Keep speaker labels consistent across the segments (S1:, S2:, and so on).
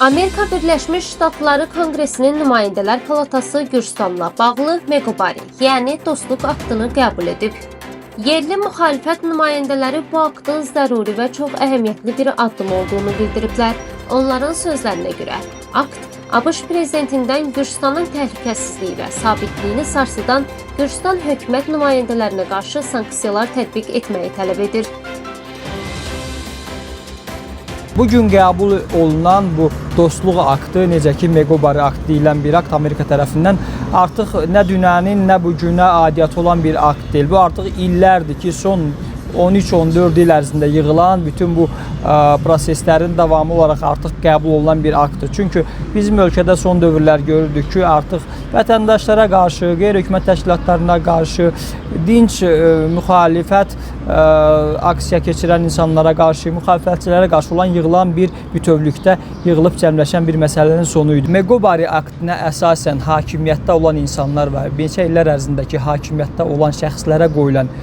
S1: Amerika Birləşmiş Ştatları Konqresinin Nümayəndələr Palatası Gürcüstanla bağlı Meqobari, yəni dostluq aktını qəbul edib. Yerli müxalifət nümayəndələri bu aktın zəruri və çox əhəmiyyətli bir addım olduğunu bildiriblər. Onların sözlərinə görə, akt ABŞ prezidentindən Gürcüstanın təhlükəsizliyi və sabitliyini sarsıdan Gürcüstan hökumət nümayəndələrinə qarşı sanksiyalar tətbiq etməyi tələb edir.
S2: Bugün qəbul olunan bu dostluq aktı, necə ki Meqobari aktı deyilən bir akt Amerika tərəfindən artıq nə dünənin, nə bugünə aidiyyəti olan bir akt deyil. Bu artıq illərdir ki, son 13-14 il ərzində yığılan bütün bu proseslərin davamı olaraq artıq qəbul olunan bir aktdır. Çünki bizim ölkədə son dövrlər görürdük ki, artıq vətəndaşlara qarşı, qeyri-hökumət təşkilatlarına qarşı, dinc müxalifət aksiya keçirən insanlara qarşı, müxalifətçilərə qarşı olan yığılan bir bütövlükdə yığılıb cəmləşən bir məsələnin sonu idi. Meqobari aktına əsasən hakimiyyətdə olan insanlar və neçə illər ərzindəki hakimiyyətdə olan şəxslərə qoyulan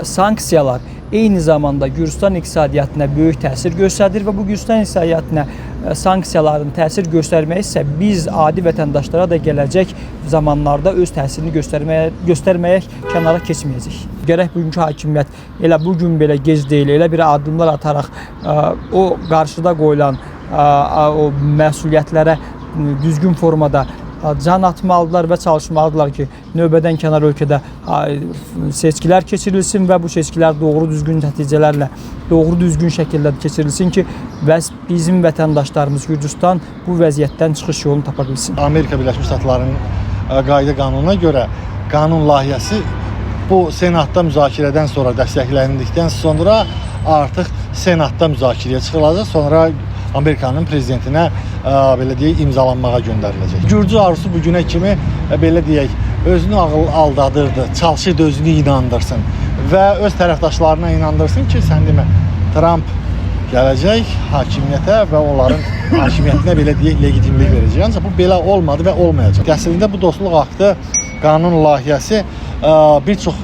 S2: sanksiyalar eyni zamanda Gürcüstan iqtisadiyyatına böyük təsir göstərir və bu Gürcüstan iqtisadiyyatına sanksiyaların təsir göstərməyi isə biz adi vətəndaşlara da gələcək zamanlarda öz təsirini göstərməyək kənara keçməyəcək. Gərək bugünkü hakimiyyət elə bugün belə gec deyil, elə bir addımlar ataraq o qarşıda qoyulan o məsuliyyətlərə düzgün formada can atmalıdırlar və çalışmalıdırlar ki, növbədən kənar ölkədə seçkilər keçirilsin və bu seçkilər doğru düzgün nəticələrlə, doğru düzgün şəkildə keçirilsin ki, bizim vətəndaşlarımız Gürcüstan bu vəziyyətdən çıxış yolunu tapa bilsin.
S3: Amerika Birləşmiş Ştatlarının qayda qanununa görə qanun layihəsi bu Senatda müzakirədən sonra dəstəkləndikdən sonra artıq Senatda müzakirəyə çıxılacaq, sonra Amerikanın prezidentinə belə deyək imzalanmağa göndəriləcək. Gürcü arzusu bu günə kimi belə deyək özünü aldadırdı, çalışırdı özünü inandırsın və öz tərəfdaşlarına inandırsın ki, sən demə Trump gələcək hakimiyyətə və onların hakimiyyətinə belə deyək legitimlik verəcək. Ancaq bu belə olmadı və olmayacaq. Əslində bu dostluq aktı qanun layihəsi bir çox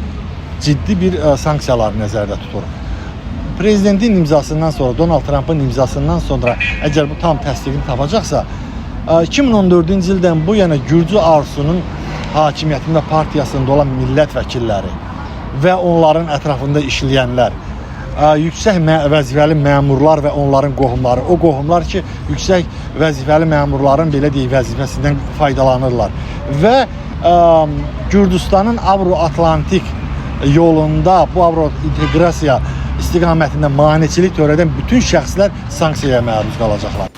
S3: ciddi bir sanksiyaları nəzərdə tutur. Prezidentin imzasından sonra, Donald Trump'ın imzasından sonra əgər bu tam təsdiqini tapacaqsa, 2014-cü ildən bu yana Gürcü arzusunun hakimiyyətində partiyasında olan millət vəkilləri və onların ətrafında işləyənlər, yüksək vəzifəli məmurlar və onların qohumları, o qohumlar ki, yüksək vəzifəli məmurların belə deyək vəzifəsindən faydalanırlar və Gürcüstanın Avro-Atlantik yolunda bu Avro-inteqrasiya istiqamətində maneçilik törədən bütün şəxslər sanksiyaya məruz qalacaqlar.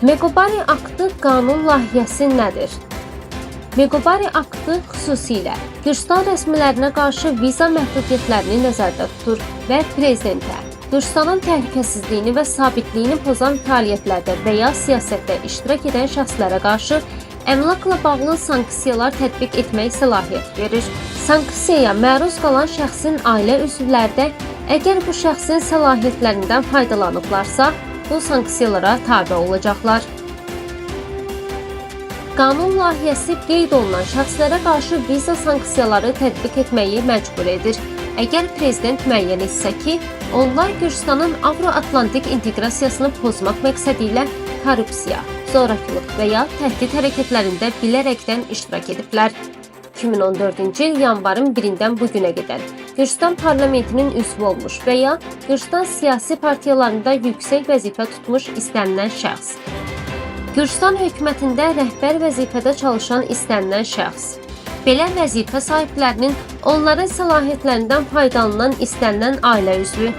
S1: Meqobari aktı qanun layihəsi nədir? Meqobari aktı xüsusilə Gürcüstan rəsmilərinə qarşı viza məhdudiyyətlərini nəzərdə tutur və prezidentə Gürcüstanın təhlükəsizliyini və sabitliyini pozan fəaliyyətlərdə və ya siyasətdə iştirak edən şəxslərə qarşı əmlakla bağlı sanksiyalar tətbiq etmək səlahiyyət verir. Sanksiyaya məruz qalan şəxsin ailə üzvləri də əgər bu şəxsin səlahiyyətlərindən faydalanıblarsa, bu sanksiyalara tabe olacaqlar. Qanun layihəsi qeyd olunan şəxslərə qarşı viza sanksiyaları tətbiq etməyi məcbur edir. Əgər prezident müəyyən etsə ki, onlar Gürcüstanın Avro-Atlantik inteqrasiyasını pozmaq məqsədi ilə korrupsiya, zorakılıq və ya təhdid hərəkətlərində bilərəkdən iştirak ediblər. 2014-cü il yanvarın 1-dən bugünə qədər Gürcüstan parlamentinin üzvü olmuş və ya Gürcüstan siyasi partiyalarında yüksək vəzifə tutmuş istənilən şəxs. Gürcüstan hökumətində rəhbər vəzifədə çalışan istənilən şəxs. Belə vəzifə sahiblərinin onların səlahiyyətlərindən faydalanan istənilən ailə üzvü.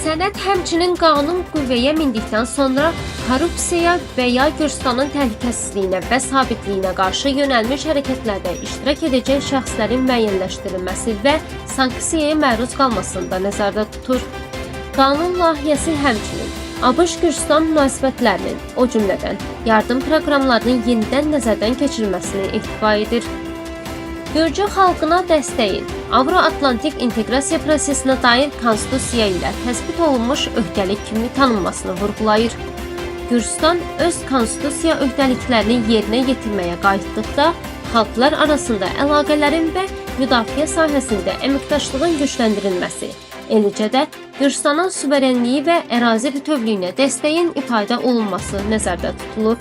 S1: Sənəd həmçinin qanun qüvvəyə mindikdən sonra korrupsiyaya və ya Gürcüstanın təhlükəsizliyinə və sabitliyinə qarşı yönəlmiş hərəkətlərdə iştirak edəcək şəxslərin müəyyənləşdirilməsi və sanksiyaya məruz qalmasını da nəzərdə tutur. Qanun layihəsi həmçinin ABŞ-Gürcüstan münasibətlərinin, o cümlədən yardım proqramlarının yenidən nəzərdən keçirilməsini ehtiva edir. Gürcü xalqına dəstəyin Avro-Atlantik inteqrasiya prosesinə dair konstitusiya ilə təsbit olunmuş öhdəlik kimi tanınmasını vurğulayır. Gürcüstan öz konstitusiya öhdəliklərini yerinə yetirməyə qayıtdıqda, xalqlar arasında əlaqələrin və müdafiə sahəsində əməkdaşlığın gücləndirilməsi, Eləcə də Gürcüstanın suverenliyi və ərazi bütövlüyünə dəstəyin ifadə olunması nəzərdə tutulur.